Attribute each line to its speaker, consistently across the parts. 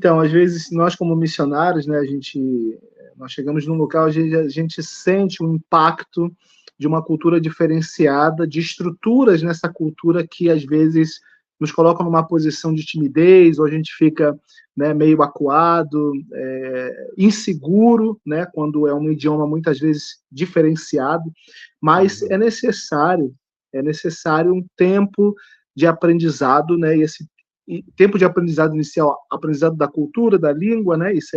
Speaker 1: Então, às vezes, nós como missionários, né, nós chegamos num local, a gente sente um impacto de uma cultura diferenciada, de estruturas nessa cultura que, às vezes, nos colocam numa posição de timidez, ou a gente fica, né, meio acuado, inseguro, né, quando é um idioma, muitas vezes, diferenciado, mas é necessário um tempo de aprendizado, né, e tempo de aprendizado inicial, aprendizado da cultura, da língua, né? Isso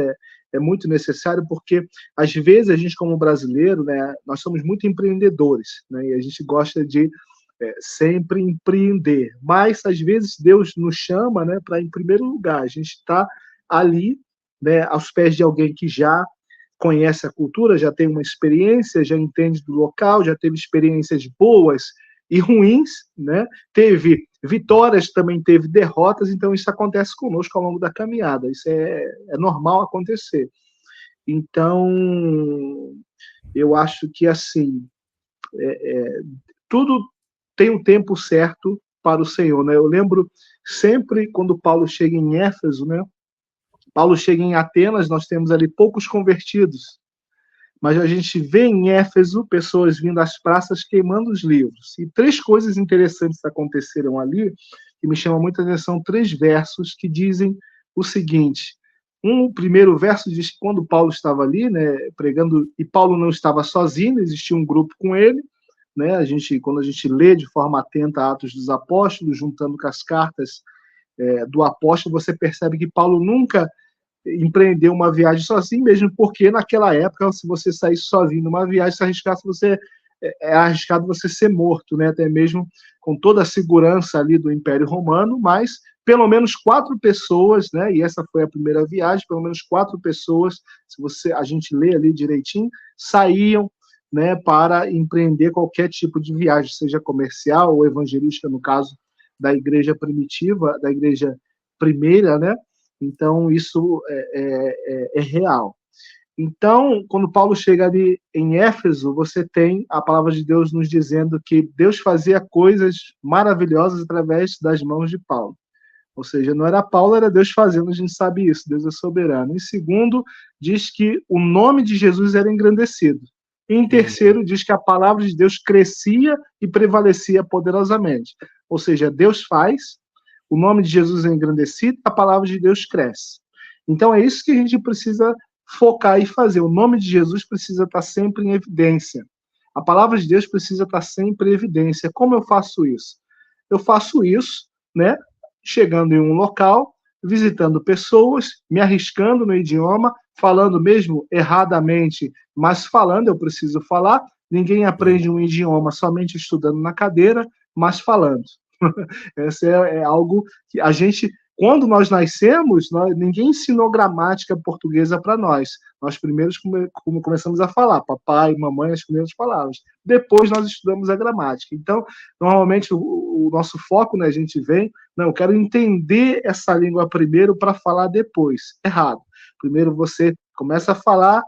Speaker 1: é muito necessário, porque às vezes a gente, como brasileiro, né, nós somos muito empreendedores, né? E a gente gosta de sempre empreender, mas às vezes Deus nos chama, né, para, em primeiro lugar, a gente está ali, né, aos pés de alguém que já conhece a cultura, já tem uma experiência, já entende do local, já teve experiências boas e ruins, né? Teve vitórias, também teve derrotas, então isso acontece conosco ao longo da caminhada, isso é normal acontecer. Então, eu acho que, assim, tudo tem um tempo certo para o Senhor, né? Eu lembro sempre quando Paulo chega em Éfeso, né? Paulo chega em Atenas, nós temos ali poucos convertidos, mas a gente vê em Éfeso pessoas vindo às praças queimando os livros. E três coisas interessantes aconteceram ali, que me chamam muita atenção, três versos que dizem o seguinte. O primeiro verso diz que quando Paulo estava ali, né, pregando, e Paulo não estava sozinho, existia um grupo com ele, né, quando a gente lê de forma atenta Atos dos Apóstolos, juntando com as cartas do apóstolo, você percebe que Paulo nunca empreender uma viagem sozinho, mesmo porque naquela época, se você saísse sozinho numa viagem, se arriscasse, é arriscado você ser morto, né? Até mesmo com toda a segurança ali do Império Romano, mas pelo menos 4 pessoas, né? E essa foi a primeira viagem, pelo menos 4 pessoas, a gente lê ali direitinho, saíam, né, para empreender qualquer tipo de viagem, seja comercial ou evangelística, no caso da igreja primitiva, da igreja primeira, né? Então, isso é real. Então, quando Paulo chega ali em Éfeso, você tem a palavra de Deus nos dizendo que Deus fazia coisas maravilhosas através das mãos de Paulo. Ou seja, não era Paulo, era Deus fazendo, a gente sabe isso, Deus é soberano. Em segundo, diz que o nome de Jesus era engrandecido. Em terceiro, diz que a palavra de Deus crescia e prevalecia poderosamente. Ou seja, Deus faz, o nome de Jesus é engrandecido, a palavra de Deus cresce. Então é isso que a gente precisa focar e fazer. O nome de Jesus precisa estar sempre em evidência. A palavra de Deus precisa estar sempre em evidência. Como eu faço isso? Eu faço isso, né, chegando em um local, visitando pessoas, me arriscando no idioma, falando mesmo erradamente, mas falando, eu preciso falar. Ninguém aprende um idioma somente estudando na cadeira, mas falando. Essa é algo que a gente, quando nós nascemos, ninguém ensinou gramática portuguesa para nós. Nós primeiros começamos a falar, papai, mamãe, as primeiras palavras. Depois nós estudamos a gramática. Então, normalmente, o nosso foco, né, a gente vem, não, eu quero entender essa língua primeiro para falar depois. Errado. Primeiro você começa a falar,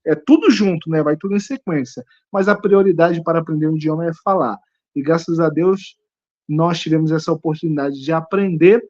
Speaker 1: é tudo junto, né? Vai tudo em sequência. Mas a prioridade para aprender um idioma é falar. E graças a Deus, nós tivemos essa oportunidade de aprender